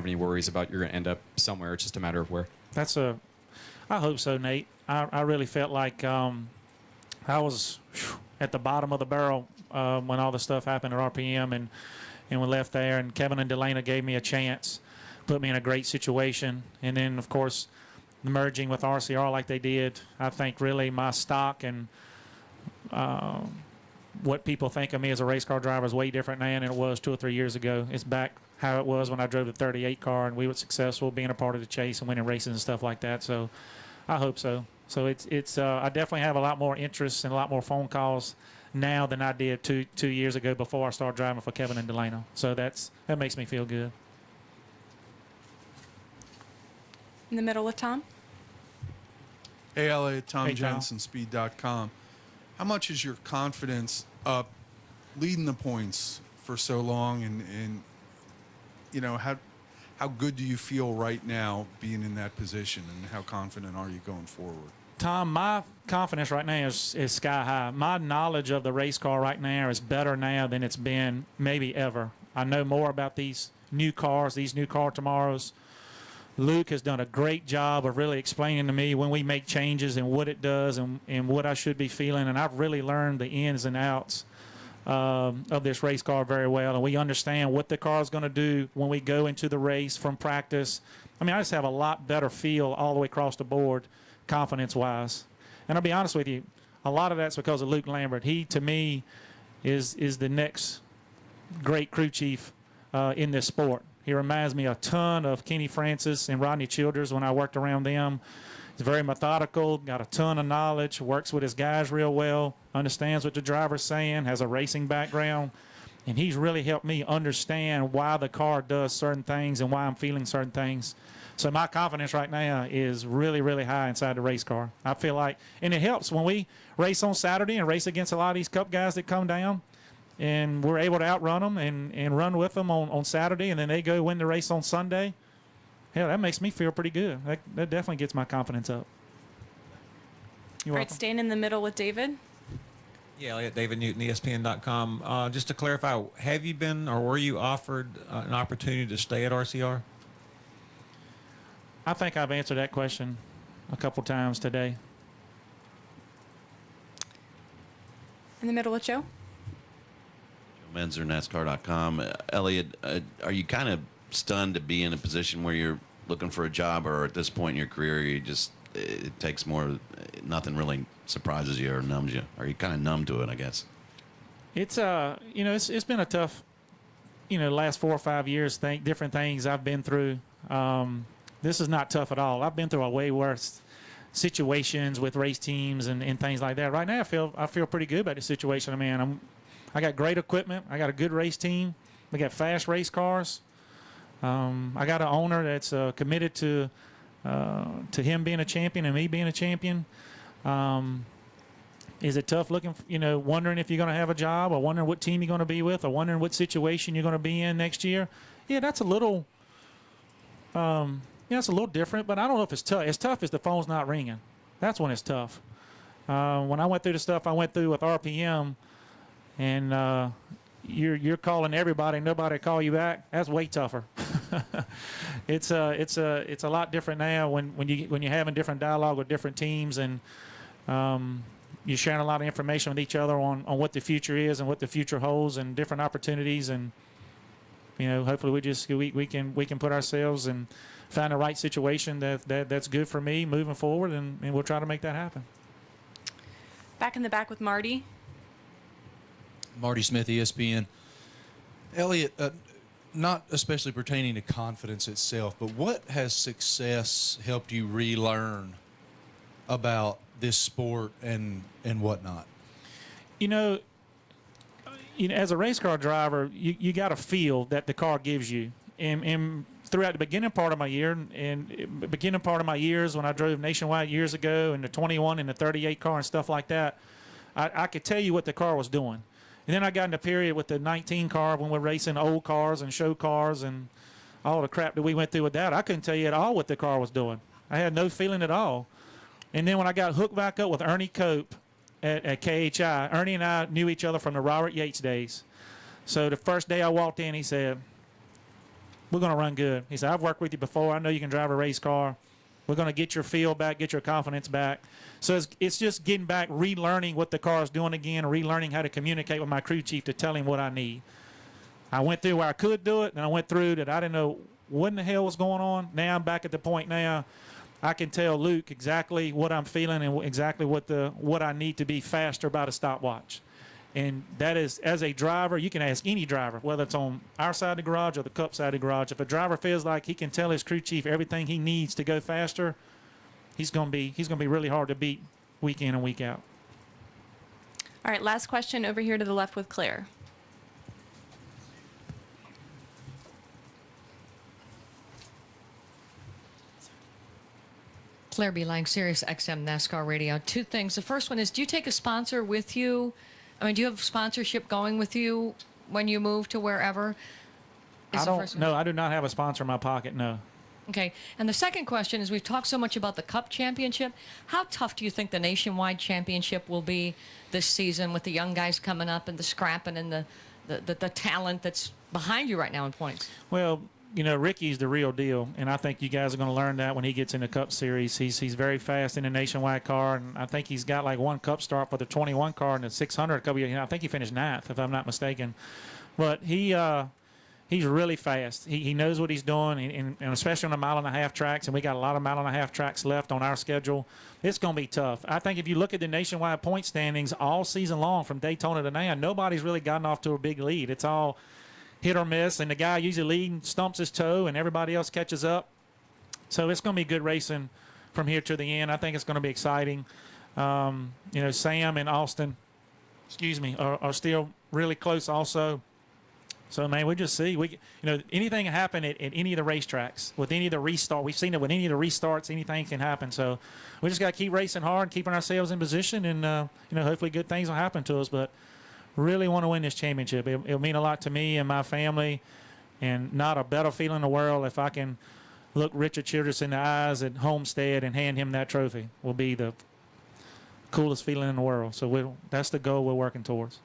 have any worries about you're going to end up somewhere. It's just a matter of where. I hope so, Nate. I really felt like I was at the bottom of the barrel when all the stuff happened at RPM and we left there. And Kevin and Delana gave me a chance, put me in a great situation. And then, of course, merging with RCR like they did, I think really my stock and what people think of me as a race car driver is way different now than it was 2 or 3 years ago. It's back how it was when I drove the 38 car and we were successful being a part of the chase and winning races and stuff like that. So I hope so. So it's I definitely have a lot more interest and a lot more phone calls now than I did two years ago before I started driving for Kevin and Delano. So that makes me feel good. In the middle with Tom. Hey, Elliott, Tom Hey, Tom. Jensen, Speed.com. How much is your confidence up leading the points for so long, and you know, how good do you feel right now being in that position, and how confident are you going forward? Tom, my confidence right now is sky high. My knowledge of the race car right now is better now than it's been maybe ever. I know more about these new cars, these new car tomorrows. Luke has done a great job of really explaining to me when we make changes and what it does and what I should be feeling. And I've really learned the ins and outs of this race car very well. And we understand what the car is going to do when we go into the race from practice. I mean, I just have a lot better feel all the way across the board, confidence-wise. And I'll be honest with you, a lot of that's because of Luke Lambert. He, to me, is the next great crew chief in this sport. He reminds me a ton of Kenny Francis and Rodney Childers when I worked around them. He's very methodical, got a ton of knowledge, works with his guys real well, understands what the driver's saying, has a racing background, and he's really helped me understand why the car does certain things and why I'm feeling certain things. So my confidence right now is really, really high inside the race car. I feel like, and it helps when we race on Saturday and race against a lot of these Cup guys that come down, and we're able to outrun them and run with them on Saturday, and then they go win the race on Sunday. Hell, that makes me feel pretty good. That definitely gets my confidence up. All right, staying in the middle with David. Yeah, Elliott, David Newton, ESPN.com. Just to clarify, have you been or were you offered an opportunity to stay at RCR? I think I've answered that question a couple times today. In the middle with Joe. Menzer, NASCAR.com. Elliott, are you kind of stunned to be in a position where you're looking for a job, or at this point in your career, you just it takes more, nothing really surprises you or numbs you? Are you kind of numb to it, I guess? It's you know, it's been a tough, last 4 or 5 years. Different things I've been through. This is not tough at all. I've been through a way worse situations with race teams and things like that. Right now, I feel pretty good about the situation I'm in. I got great equipment. I got a good race team. We got fast race cars. I got an owner that's committed to him being a champion and me being a champion. Is it tough looking, wondering if you're going to have a job, or wondering what team you're going to be with, or wondering what situation you're going to be in next year? Yeah, that's a little, it's a little different, but I don't know if it's tough. It's tough if the phone's not ringing. That's when it's tough. When I went through the stuff I went through with RPM, and you're calling everybody, and nobody call you back, that's way tougher. It's a lot different now when you're having different dialogue with different teams, and you're sharing a lot of information with each other on what the future is and what the future holds and different opportunities, and hopefully we can put ourselves and find the right situation that's good for me moving forward, and we'll try to make that happen. Back in the back with Marty. Marty Smith, ESPN. Elliott, not especially pertaining to confidence itself, but what has success helped you relearn about this sport and whatnot? As a race car driver, you got a feel that the car gives you. And throughout the beginning part of my year, and beginning part of my years when I drove Nationwide years ago, and the 21 and the 38 car and stuff like that, I could tell you what the car was doing. And then I got in a period with the 19 car when we're racing old cars and show cars and all the crap that we went through with that. I couldn't tell you at all what the car was doing. I had no feeling at all. And then when I got hooked back up with Ernie Cope at KHI, Ernie and I knew each other from the Robert Yates days. So the first day I walked in, he said, we're going to run good. He said, I've worked with you before. I know you can drive a race car. We're going to get your feel back, get your confidence back. So it's just getting back, relearning what the car is doing again, relearning how to communicate with my crew chief to tell him what I need. I went through where I could do it, and I went through that I didn't know what in the hell was going on. Now I'm back at the point now I can tell Luke exactly what I'm feeling and exactly what I need to be faster by the stopwatch. And that is, as a driver, you can ask any driver, whether it's on our side of the garage or the Cup side of the garage. If a driver feels like he can tell his crew chief everything he needs to go faster, he's going to be really hard to beat week in and week out. All right, last question over here to the left with Claire. Claire B. Lang, Sirius XM NASCAR Radio. Two things. The first one is, do you take a sponsor with you? I mean, do you have sponsorship going with you when you move to wherever? I do not have a sponsor in my pocket, no. Okay. And the second question is, we've talked so much about the Cup Championship. How tough do you think the Nationwide Championship will be this season with the young guys coming up and the scrapping and the talent that's behind you right now in points? Well, you know, Ricky's the real deal, and I think you guys are going to learn that when he gets in the Cup Series. He's very fast in the Nationwide car, and I think he's got like one Cup start for the 21 car and the 600 a couple years. I think he finished 9th, if I'm not mistaken. But he's really fast. He knows what he's doing, and especially on the mile-and-a-half tracks, and we got a lot of mile-and-a-half tracks left on our schedule. It's going to be tough. I think if you look at the Nationwide point standings all season long from Daytona to now, nobody's really gotten off to a big lead. It's all hit or miss, and the guy usually leading stumps his toe, and everybody else catches up. So it's going to be good racing from here to the end. I think it's going to be exciting. You know, Sam and Austin, are still really close also. So, man, we just see. Anything can happen at any of the racetracks with any of the restart. We've seen it with any of the restarts. Anything can happen. So we just got to keep racing hard, keeping ourselves in position, and, hopefully good things will happen to us. But really want to win this championship. It'll mean a lot to me and my family, and not a better feeling in the world if I can look Richard Childress in the eyes at Homestead and hand him that trophy. Will be the coolest feeling in the world. So that's the goal we're working towards.